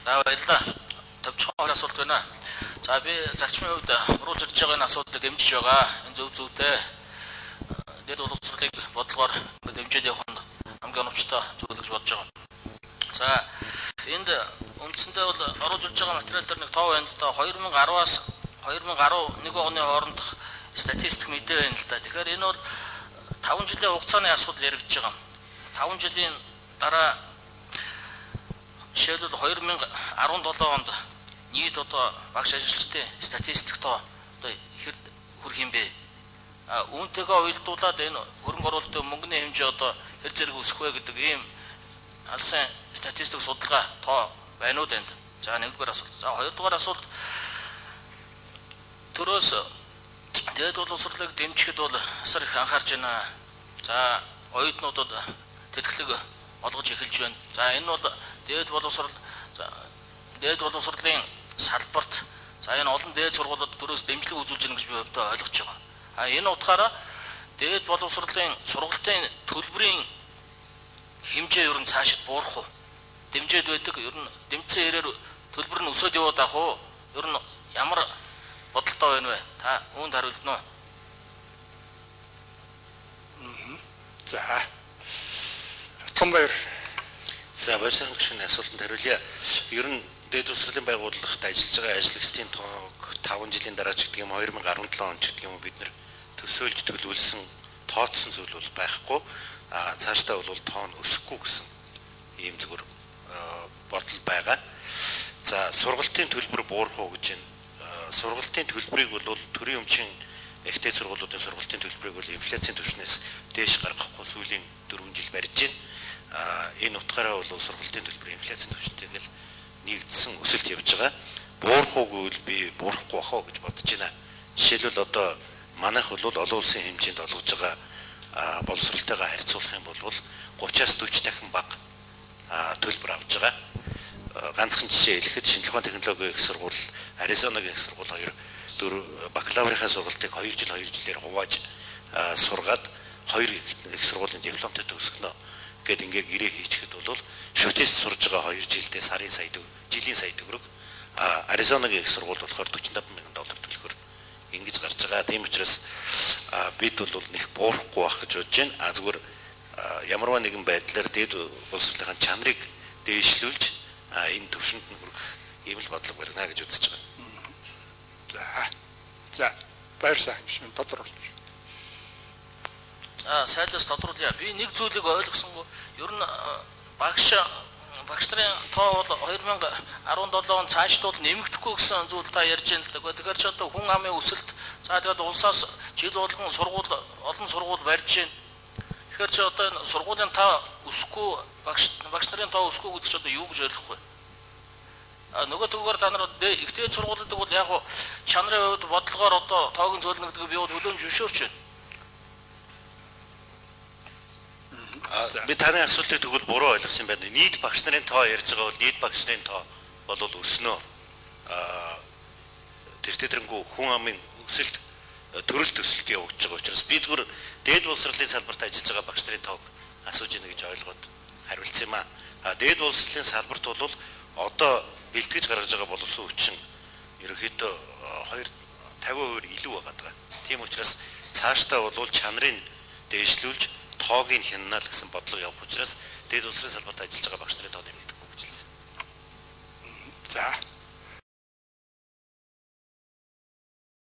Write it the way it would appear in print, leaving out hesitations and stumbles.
За баярлалаа. Төвчхон асуулт байна. За би зарчмын хувьд оруулж ирж байгаа энэ асуудлыг дэмжиж байгаа. Энэ зөв-зөвтэй дэд боловсролыг бодлогоор дэмжиж явах нь хамгийн оновчтой зүйл гэж бодож байгаа. За энд үндсэндээ бол оруулж ирж байгаа материал дээр нэг тоо байна л да. 2010-аас 2011 оны хоорондох статистик мэдээ байна л да. Тэгэхээр энэ бол 5 жилийн хугацааны асуудал яригдж байгаа. 5 жилийн дараа жишээлбэл 2017 онд нийт одоо багш ажилчдын статистик тоо одоо ихэд хүрэх юм бэ? Үүнтэйгээ уялдуулаад энэ хөрөнгө оруулалтын мөнгөний хэмжээ одоо хэр зэрэг өсөх вэ гэдэг ийм алсын статистик судалгаа тоо байна уу гэнд. За нэгдүгээр асуулт. За хоёрдугаар асуулт. Төрөөс дэд боловсролыг дэмжихэд бол асар их анхаарч байна. За оюутнуудад тэтгэлэг олгож эхэлж байна. За энэ бол дэд боловсролын салбарт за энэ олон дээд сургуулиуд төрөөс дэмжлэг үзүүлж байна гэж би өвдөө ойлгож байгаа. Энэ утгаараа дээд боловсролын сургалтын төлбөрийн хэмжээ ер нь цаашид буурах уу? Дэмжиж байдаг ер нь дэмжсэн хэрээр төлбөр нь өсөж яваад ах уу? Ер нь ямар бодолтой байна вэ? Та үүнд хариулна уу? За. Томбер. За баярлалаа гүшүүний асуултанд хариулъя. Ер нь дэд боловсролын байгууллагт ажиллаж байгаа ажлагчдын тоог 5 жилийн дараа ч гэдэг юм 2017 он ч гэдэг юм бид нэр төсөөлж төлөвлөсөн тооцсон зүйл бол байхгүй. Цаашдаа бол тоо нь өсөхгүй гэсэн ийм зүгээр бодол байгаа. За сургалтын төлбөр буурах уу гэж байна. Сургалтын төлбөрийг бол төрийн өмчийн ихтэй сургуулиудын сургалтын төлбөрийг бол инфляцийн түвшнээс дээш гаргахгүй сүүлийн 4 жил барьж байна. Энэ утгаараа бол сургалтын төлбөр инфляцийн түвшинтэйг нэгдсэн өсөлт явж байгаа. Буурах уугүй би буурахгүй бах уу гэж бодож байна. Жишээлбэл одоо манайх бол олон улсын хэмжээнд олгож байгаа боловсролтойгоо харьцуулах юм бол 30-аас 40 дахин бага төлбөр авж байгаа. Ганцхан жишээ хэлэхэд шинжилгээ ухааны технологийн их сургууль, Аризонагийн их сургууль хоёр бакалаврынхаа сургалтыг 2 жилээр хувааж сургаад 2 их сургуулийн дипломтой төгсгөнө гэд ингээ гэрээ хийчихэд бол шүтэст сурж байгаа 2 жилдээ жилийн сая төгрөг Аризонагийн их сургууль болохоор $45,000 төлөхөр ингэж гарч байгаа. Тийм учраас бид бол нэг буурахгүй байх гэж бодож байна. Зүгээр ямарваа нэгэн байдлаар дэд боловсролын чанарыг дээшлүүлж энэ төвшөнд нь хүрэх ийм л бодлого барина гэж үзэж байгаа. За баярлалаа гүшүүн тодруулж. За сайлаас тодруулъя. Би нэг зүйлийг ойлгосонгүй. Ер нь багш нарын тоо бол 2017 он цаашд бол нэмэгдэхгүй гэсэн зүйл та ярьж байна л да. Тэгэхээр ч одоо хүн амын өсөлт за тэгээд улсаас жил болгон олон сургууль барьж байна. Тэгэхээр ч одоо энэ сургуулийн тоо өсөхгүй багш нарын тоо өсөхгүй гэдэг ч одоо юу гэж ойлгох вэ? Нөгөө төгөөр та нар ихтэй сургуулиуд бол яг чанарын хувьд бодлогоор одоо тоогийн зөөлнө гэдгийг би бол хүлээн зөвшөөрч байна. Би таны асуултыг тэгвэл буруу ойлгосон байна. Нийт багш нарын тоо ярьж байгаа бол нийт багш нарын тоо бол өснө. Тэр тэдрэнгүү хүн амын өсөлт төрөл төсөлт явагдаж байгаа учраас би зүгээр дэд боловсролын салбарт ажиллаж байгаа багш нарын тоог асууж ийнэ гэж ойлгоод хариулсан юм аа. Дэд боловсролын салбарт бол одоо бэлтгэж гаргаж байгаа боловсон хүчин ерөнхийдөө 50% илүү байгаа. Тийм учраас цаашдаа бол чанарыг дээшлүүлж тоогийн хянаал гэсэн бодлого явах учраас дэд боловсролын салбарт ажиллаж байгаа багш нарын тоо нэмэгдэхгүй гэж хэлсэн. За